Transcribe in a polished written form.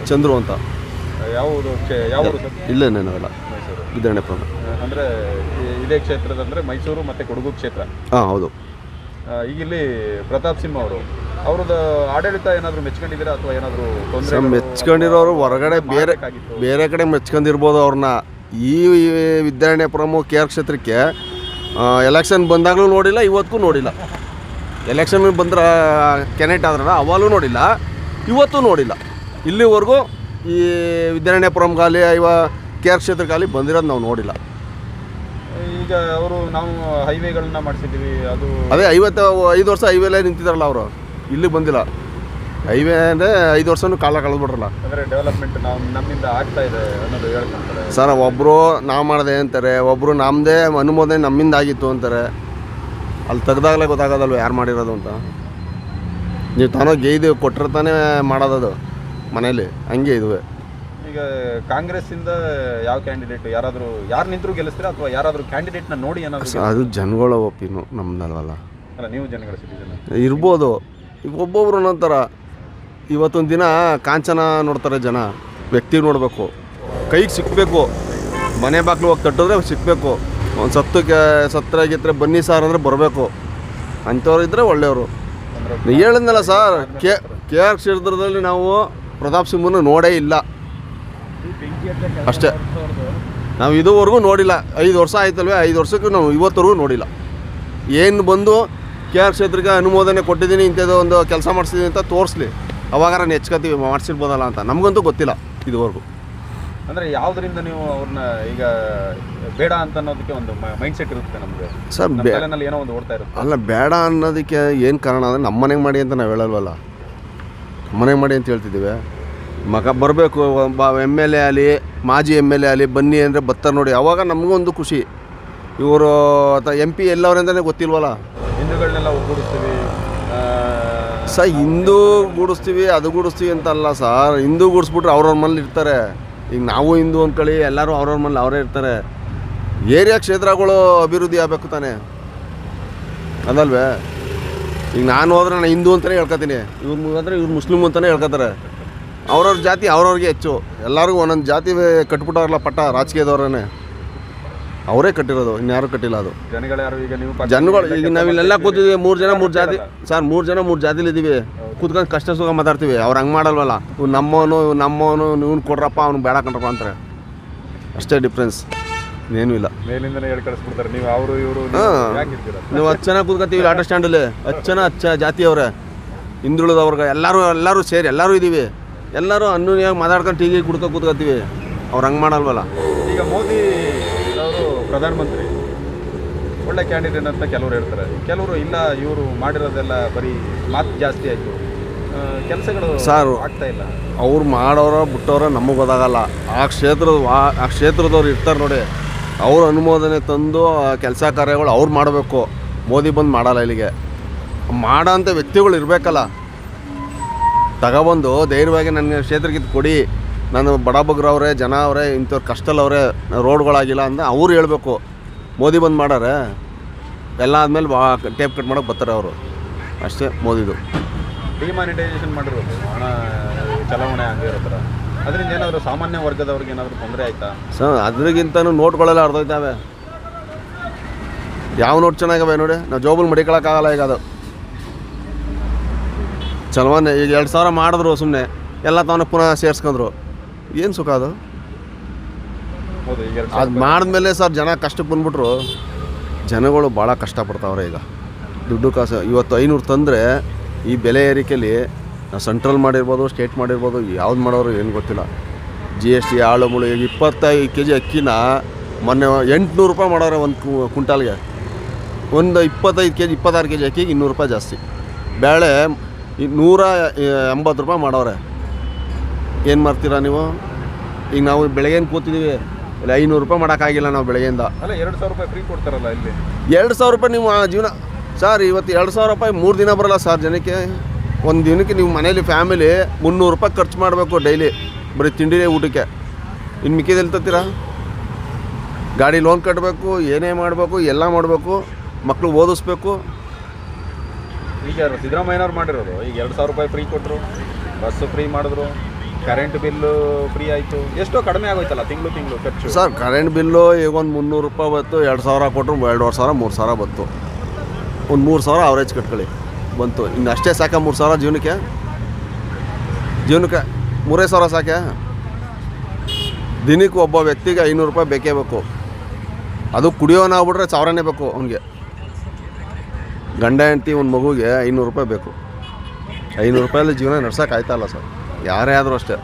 ಚಂದ್ರು ಅಂತ. ಯಾವುದು ಇಲ್ಲೇ ನಾವೆಲ್ಲ ಮೈಸೂರು ವಿದ್ಯಾರಣ್ಯಪುರ. ಅಂದರೆ ಇದೇ ಕ್ಷೇತ್ರದ ಅಂದರೆ ಮೈಸೂರು ಮತ್ತು ಕೊಡಗು ಕ್ಷೇತ್ರ. ಹಾಂ ಹೌದು. ಈಗ ಇಲ್ಲಿ ಪ್ರತಾಪ್ ಸಿಂಹ ಅವ್ರದ್ದು ಆಡಳಿತ ಏನಾದರೂ ಮೆಚ್ಕೊಂಡಿದ್ದೀರಾ ಅಥವಾ ಏನಾದರೂ ತೊಂದರೆ? ಮೆಚ್ಕೊಂಡಿರೋರು ಹೊರಗಡೆ ಬೇರೆ ಕಡೆ ಮೆಚ್ಕೊಂಡಿರ್ಬೋದು ಅವ್ರನ್ನ. ಈ ವಿದ್ಯಾರಣ್ಯಪುರಮು ಕೆ ಆರ್ ಕ್ಷೇತ್ರಕ್ಕೆ ಎಲೆಕ್ಷನ್ ಬಂದಾಗಲೂ ನೋಡಿಲ್ಲ, ಇವತ್ತಿಗೂ ನೋಡಿಲ್ಲ. ಎಲೆಕ್ಷನ್ ಬಂದ್ರೆ ಕ್ಯಾಂಡಿಡೇಟ್ ಆದ್ರಲ್ಲ ಅವಾಗಲೂ ನೋಡಿಲ್ಲ, ಇವತ್ತು ನೋಡಿಲ್ಲ. ಇಲ್ಲಿವರೆಗೂ ಈ ವಿದ್ಯಾರಣ್ಯಪುರಂಗಾಲಿ ಕೆ ಆರ್ ಕ್ಷೇತ್ರಕ್ಕಾಗಲಿ ಬಂದಿರೋದು ನಾವು ನೋಡಿಲ್ಲ. ಈಗ ಅವರು ನಾವು ಹೈವೇಗಳನ್ನ ಮಾಡಿಸಿದ್ದೀವಿ, ಅದು ಅದೇ 5 ವರ್ಷ ಹೈವೇಲೇ ನಿಂತಿದ್ದಾರಲ್ಲ ಅವರು, ಇಲ್ಲಿಗೆ ಬಂದಿಲ್ಲ. ಹೈವೇ ಅಂದರೆ 5 ವರ್ಷನೂ ಕಾಲ ಕಳೆದ್ಬಿಟ್ರಲ್ಲ. ಅಂದರೆ ಡೆವಲಪ್ಮೆಂಟ್ ನಮ್ಮಿಂದ ಆಗ್ತಾ ಇದೆ ಅನ್ನೋದು ಹೇಳ್ಕೊಂತಾರೆ ಸರ್. ಒಬ್ಬರು ನಾವು ಮಾಡಿದೆ ಅಂತಾರೆ, ಒಬ್ಬರು ನಮ್ಮದೇ ಅನುಮೋದನೆ ನಮ್ಮಿಂದ ಆಗಿತ್ತು ಅಂತಾರೆ. ಅಲ್ಲಿ ತೆಗ್ದಾಗಲೇ ಗೊತ್ತಾಗೋದಲ್ವ ಯಾರು ಮಾಡಿರೋದು ಅಂತ. ನೀವು ತಾನೋ ಗೇಯ್ದು ಕೊಟ್ಟರೆ ತಾನೇ ಮಾಡೋದದು ಮನೇಲಿ, ಹಂಗೆ ಇದುವೆ. ಈಗ ಕಾಂಗ್ರೆಸ್ಸಿಂದ ಯಾವ ಕ್ಯಾಂಡಿಡೇಟ್ ಯಾರು ನಿಂತರೂ ಗೆಲ್ಲಿಸ್ತೀರಾ ಅಥವಾ ಯಾರಾದರೂ ಕ್ಯಾಂಡಿಡೇಟ್ನ ನೋಡಿ ಏನಾದರೂ? ಅದು ಜನಗಳ ಒಪಿನು, ನಮ್ಮದಲ್ವಲ್ಲ. ಅಲ್ಲ, ನೀವು ಜನಗಳ ಸಿಟಿಜನ್ ಇರ್ಬೋದು. ಈಗ ಒಬ್ಬೊಬ್ರು ನಂತರ ಇವತ್ತೊಂದು ದಿನ ಕಾಂಚನ ನೋಡ್ತಾರೆ ಜನ, ವ್ಯಕ್ತಿ ನೋಡಬೇಕು, ಕೈಗೆ ಸಿಕ್ಕಬೇಕು. ಮನೆ ಬಾಗಿಲು ಹೋಗಿ ತಟ್ಟಿದ್ರೆ ಸಿಕ್ಕಬೇಕು. ಒಂದು ಸತ್ರ ಗಿತ್ರೆ ಬನ್ನಿ ಸಾರ್ ಅಂದರೆ ಬರಬೇಕು. ಅಂಥವ್ರು ಇದ್ದರೆ ಒಳ್ಳೆಯವರು. ಹೇಳಿದ್ನಲ್ಲ ಸರ್, ಕೆ ಆರ್ ಕ್ಷೇತ್ರದಲ್ಲಿ ನಾವು ಪ್ರತಾಪ್ ಸಿಂಹನ ನೋಡೇ ಇಲ್ಲ ಅಷ್ಟೇ. ನಾವು ಇದುವರೆಗೂ ನೋಡಿಲ್ಲ. 5 ವರ್ಷ ಆಯ್ತಲ್ವೇ, 5 ವರ್ಷಕ್ಕೆ ನಾವು ಇವತ್ತವರೆಗೂ ನೋಡಿಲ್ಲ. ಏನು ಬಂದು ಕೆ ಆರ್ ಕ್ಷೇತ್ರಕ್ಕೆ ಅನುಮೋದನೆ ಕೊಟ್ಟಿದ್ದೀನಿ, ಇಂಥದ್ದು ಒಂದು ಕೆಲಸ ಮಾಡಿಸಿದ್ದೀನಿ ಅಂತ ತೋರಿಸ್ಲಿ, ಅವಾಗಾರ ನೆಚ್ಕೋತೀವಿ ಮಾಡಿಸಿರ್ಬೋದಲ್ಲ ಅಂತ. ನಮಗಂತೂ ಗೊತ್ತಿಲ್ಲ ಇದುವರೆಗೂ. ಅಂದರೆ ಯಾವುದರಿಂದ ನೀವು ಅವ್ರನ್ನ ಈಗ ಬೇಡ ಅಂತ ಅನ್ನೋದಕ್ಕೆ ಒಂದು ಮೈಂಡ್ ಸೆಟ್ ಇರುತ್ತೆ ನಮಗೆ ಸರ್. ಏನೋ ಒಂದು ಓಡ್ತಾ ಇರುತ್ತೆ. ಅಲ್ಲ, ಬೇಡ ಅನ್ನೋದಕ್ಕೆ ಏನು ಕಾರಣ ಅಂದರೆ ನಮ್ಮ ಮನೆಗೆ ಮಾಡಿ ಅಂತ ನಾವು ಹೇಳಲ್ವಲ್ಲ. ಮನೆಗೆ ಮಾಡಿ ಅಂತ ಹೇಳ್ತಿದ್ದೀವಿ. ಮಗ ಬರಬೇಕು, ಎಮ್ ಎಲ್ ಎ ಆಗಲಿ ಮಾಜಿ ಎಮ್ ಎಲ್ ಎ ಆಗಲಿ ಬನ್ನಿ ಅಂದರೆ ಬರ್ತಾರೆ ನೋಡಿ, ಅವಾಗ ನಮಗೊಂದು ಖುಷಿ. ಇವರು MP ಎಲ್ಲವರಿಂದನೇ ಗೊತ್ತಿಲ್ವಲ್ಲ. ಹಿಂದೂಗಳನ್ನೆಲ್ಲ ಒಗ್ಗೂಡಿಸ್ತೀವಿ ಸರ್. ಹಿಂದೂ ಗೂಡಿಸ್ತೀವಿ, ಅದು ಗೂಡಿಸ್ತೀವಿ ಅಂತಲ್ಲ ಸರ್. ಹಿಂದೂ ಗೂಡಿಸ್ಬಿಟ್ರೆ ಅವ್ರವ್ರ ಮನೇಲಿ ಇರ್ತಾರೆ. ಈಗ ನಾವು ಹಿಂದೂ ಅಂದ್ಕೊಳ್ಳಿ, ಎಲ್ಲರೂ ಅವ್ರವ್ರ ಮನೇಲಿ ಅವರೇ ಇರ್ತಾರೆ. ಏರಿಯಾ ಕ್ಷೇತ್ರಗಳು ಅಭಿವೃದ್ಧಿ ಆಗಬೇಕು ತಾನೆ, ಅದಲ್ವೇ? ಈಗ ನಾನು ಹೋದ್ರೆ ನಾನು ಹಿಂದೂ ಅಂತಲೇ ಹೇಳ್ಕೊತೀನಿ, ಇವ್ರು ಅಂದರೆ ಇವ್ರು ಮುಸ್ಲಿಮ್ ಅಂತಲೇ ಹೇಳ್ಕೊತಾರೆ. ಅವ್ರವ್ರ ಜಾತಿ ಅವ್ರವ್ರಿಗೆ ಹೆಚ್ಚು. ಎಲ್ಲರಿಗೂ ಒಂದೊಂದು ಜಾತಿ ಕಟ್ಬಿಟ್ಟವ್ರಲ್ಲ ಪಟ್ಟ, ರಾಜಕೀಯದವ್ರೇ ಅವರೇ ಕಟ್ಟಿರೋದು, ಇನ್ಯಾರು ಕಟ್ಟಿಲ್ಲ. ಅದು ಜನಗಳು ಈಗ ನಾವಿಲ್ಲೆಲ್ಲ ಕೂತಿದ್ದೀವಿ, 3 ಜನ 3 ಜಾತಿ ಸರ್. 3 ಜನ 3 ಜಾತಿಲಿದ್ದೀವಿ, ಕೂತ್ಕೊಂಡು ಕಷ್ಟ ಸುಖ ಮಾತಾಡ್ತೀವಿ. ಅವ್ರು ಹಂಗೆ ಮಾಡಲ್ವಲ್ಲ. ಇವ್ನು ನಮ್ಮವನು ಇವ್ನು ಕೊಡ್ರಪ್ಪ, ಅವ್ನು ಬೇಡ ಕಂಡ್ರಪ್ಪ ಅಂತಾರೆ. ಅಷ್ಟೇ ಡಿಫ್ರೆನ್ಸ್, ಇನ್ನೇನು ಇಲ್ಲ. ಮೇಲಿಂದನೇ ಹೇಳಿ ಕಳಿಸ್ಬಿಡ್ತಾರೆ ನೀವು ಅವರು ಇವರು. ನೀವು 10 ಜನ ಕೂತ್ಕೊತೀವಿ ಆಟೋ ಸ್ಟ್ಯಾಂಡಲ್ಲಿ, 10 ಜಾತಿಯವ್ರೆ, ಹಿಂದುಳಿದವ್ರಿಗೆ ಎಲ್ಲರೂ ಸೇರಿ ಎಲ್ಲರೂ ಇದ್ದೀವಿ. ಎಲ್ಲರೂ ಅನ್ಯೂನ್ಯವಾಗಿ ಮಾತಾಡ್ಕೊಂಡು ಟೀಗೆ ಕೂತ್ಕೊತೀವಿ. ಅವ್ರು ಹಂಗೆ ಮಾಡಲ್ವಲ್ಲ. ಈಗ ಮೋದಿ ಅವರು ಪ್ರಧಾನಮಂತ್ರಿ ಒಳ್ಳೆ ಕ್ಯಾಂಡಿಡೇಟ್ ಅಂತ ಕೆಲವರು ಹೇಳ್ತಾರೆ, ಕೆಲವರು ಇಲ್ಲ ಇವರು ಮಾಡಿರೋದೆಲ್ಲ ಬರೀ ಮಾತು ಜಾಸ್ತಿ ಆಯಿತು, ಕೆಲಸಗಳು ಸರ್ ಆಗ್ತಾ ಇಲ್ಲ. ಅವ್ರು ಮಾಡೋರ ಬಿಟ್ಟವ್ರ ನಮಗೆ ಗೊತ್ತಾಗಲ್ಲ. ಆ ಕ್ಷೇತ್ರದವ್ರು ಇರ್ತಾರೆ ನೋಡಿ, ಅವ್ರ ಅನುಮೋದನೆ ತಂದು ಕೆಲಸ ಕಾರ್ಯಗಳು ಅವ್ರು ಮಾಡಬೇಕು. ಮೋದಿ ಬಂದು ಮಾಡಲ್ಲ. ಇಲ್ಲಿಗೆ ಮಾಡೋ ಅಂಥ ವ್ಯಕ್ತಿಗಳು ಇರಬೇಕಲ್ಲ. ತಗೊಬಂದು ಧೈರ್ಯವಾಗಿ ನನ್ನ ಕ್ಷೇತ್ರಕ್ಕೆ ಕೊಡಿ, ನಾನು ಬಡಬಗ್ರವ್ರೆ, ಜನ ಅವರೇ, ಇಂಥವ್ರು ಕಷ್ಟಲ್ಲವ್ರೆ, ರೋಡ್ಗಳಾಗಿಲ್ಲ ಅಂತ ಅವ್ರು ಹೇಳಬೇಕು. ಮೋದಿ ಬಂದು ಮಾಡಾರೆ ಎಲ್ಲ ಆದಮೇಲೆ ಟೇಪ್ ಕಟ್ ಮಾಡೋಕ್ಕೆ ಬರ್ತಾರೆ ಅವರು. ಅಷ್ಟೇ ಮೋದಿದು. ಡಿಮಾನಿಟೈಸೇಷನ್ ಮಾಡಿರೋದು, ಹಣ ಚಲಾವಣೆ ಆಗಿರೋ ಥರ, ಅದರಿಂದ ಏನಾದರೂ ಸಾಮಾನ್ಯ ವರ್ಗದವ್ರಿಗೆ ಏನಾದರೂ ತೊಂದರೆ ಆಯಿತಾ ಸರ್? ಅದ್ರಿಗಿಂತನೂ ನೋಟ್ಗಳೆಲ್ಲ ಹರಿದೋಯ್ತಾವೆ. ಯಾವ ನೋಟ್ ಚೆನ್ನಾಗವೆ ನೋಡಿ, ನಾವು ಜೋಬಲ್ಲಿ ಮಡಿಕೊಳ್ಳೋಕ್ಕಾಗಲ್ಲ. ಈಗ ಅದು ಚಲವಾನೆ ಈಗ 2000 ಮಾಡಿದ್ರು, ಸುಮ್ಮನೆ ಎಲ್ಲ ತಾವನ್ನ ಪುನಃ ಸೇರಿಸ್ಕೊಂಡ್ರು. ಏನು ಸುಖ ಅದು? ಅದು ಮಾಡಿದ್ಮೇಲೆ ಸರ್ ಜನ ಕಷ್ಟಕ್ಕೆ ಬಂದ್ಬಿಟ್ರು. ಜನಗಳು ಭಾಳ ಕಷ್ಟಪಡ್ತಾವ್ರೆ. ಈಗ ದುಡ್ಡು ಕಾಸು ಇವತ್ತು 500 ತಂದರೆ ಈ ಬೆಲೆ ಏರಿಕೆಯಲ್ಲಿ ನಾವು ಸೆಂಟ್ರಲ್ ಮಾಡಿರ್ಬೋದು, ಸ್ಟೇಟ್ ಮಾಡಿರ್ಬೋದು, ಯಾವ್ದು ಮಾಡೋರು ಏನು ಗೊತ್ತಿಲ್ಲ. GST ಆಳು ಮುಳು. ಈಗ 25 kg ಅಕ್ಕಿನ ಮೊನ್ನೆ 800 ರೂಪಾಯಿ ಮಾಡೋರೆ ಒಂದು ಕ್ವಿಂಟಾಲ್ಗೆ. ಒಂದು 25 kg 26 kg ಅಕ್ಕಿಗೆ 200 ರೂಪಾಯಿ ಜಾಸ್ತಿ. ಬೇಳೆ 180 ರೂಪಾಯಿ ಮಾಡೋರೆ. ಏನು ಮಾಡ್ತೀರಾ ನೀವು? ಈಗ ನಾವು ಬೆಳಗ್ಗೆನ ಕೂತಿದ್ದೀವಿ, ಇಲ್ಲಿ 500 ರೂಪಾಯಿ ಮಾಡೋಕ್ಕಾಗಿಲ್ಲ ನಾವು ಬೆಳಗ್ಗೆಯಿಂದ. ಅಲ್ಲ, 2000 ರೂಪಾಯಿ ಫ್ರೀ ಕೊಡ್ತಾರಲ್ಲ ಇಲ್ಲಿ. 2000 ರೂಪಾಯಿ ನೀವು ಜೀವನ ಸರ್. ಇವತ್ತು 2000 ರೂಪಾಯಿ 3 ದಿನ ಬರೋಲ್ಲ ಸರ್ ಜನಕ್ಕೆ. ಒಂದು ದಿನಕ್ಕೆ ನೀವು ಮನೇಲಿ ಫ್ಯಾಮಿಲಿ 300 ರೂಪಾಯಿ ಖರ್ಚು ಮಾಡಬೇಕು ಡೈಲಿ, ಬರೀ ತಿಂಡಿನೇ ಊಟಕ್ಕೆ. ಇನ್ನು ಮಿಕ್ಕಿದಲ್ಲಿ ತತ್ತೀರಾ? ಗಾಡಿ ಲೋನ್ ಕಟ್ಟಬೇಕು, ಏನೇ ಮಾಡಬೇಕು, ಎಲ್ಲ ಮಾಡಬೇಕು, ಮಕ್ಕಳು ಓದಿಸ್ಬೇಕು. ಈಗ ಸಿದ್ದರಾಮಯ್ಯನವ್ರು ಮಾಡಿರೋದು, ಈಗ 2000 ರೂಪಾಯಿ ಫ್ರೀ ಕೊಟ್ಟರು, ಬಸ್ಸು ಫ್ರೀ ಮಾಡಿದ್ರು, ಕರೆಂಟ್ ಬಿಲ್ಲು ಫ್ರೀ ಆಯಿತು, ಎಷ್ಟೋ ಕಡಿಮೆ ಆಗೋಯ್ತಲ್ಲ ತಿಂಗಳು ಖರ್ಚು. ಸರ್ ಕರೆಂಟ್ ಬಿಲ್ಲು ಈಗ ಒಂದು 300 ರೂಪಾಯಿ ಬಂತು, 2,000 ಕೊಟ್ಟರು 2,500 3,000 ಬಂತು. ಒಂದು 3,000 ಅವರೇಜ್ ಕಟ್ಕೊಳ್ಳಿ ಬಂತು. ಇನ್ನು ಅಷ್ಟೇ ಸಾಕ 3,000 ಜೀವನಕ್ಕೆ 3,000 ಸಾಕೆ? ದಿನಕ್ಕೆ ಒಬ್ಬ ವ್ಯಕ್ತಿಗೆ 500 ರೂಪಾಯಿ ಬೇಕೇ ಬೇಕು. ಅದು ಕುಡಿಯೋನಾಗ್ಬಿಟ್ರೆ 1,000ನೇ ಬೇಕು ಅವನಿಗೆ. ಗಂಡ ಹೆಂಡತಿ ಒಂದು ಮಗುಗೆ 500 ರೂಪಾಯಿ ಬೇಕು. 500 ರೂಪಾಯಲ್ಲಿ ಜೀವನ ನಡ್ಸೋಕೆ ಆಯ್ತಲ್ಲ ಸರ್, ಯಾರೇ ಆದರೂ ಅಷ್ಟೇ.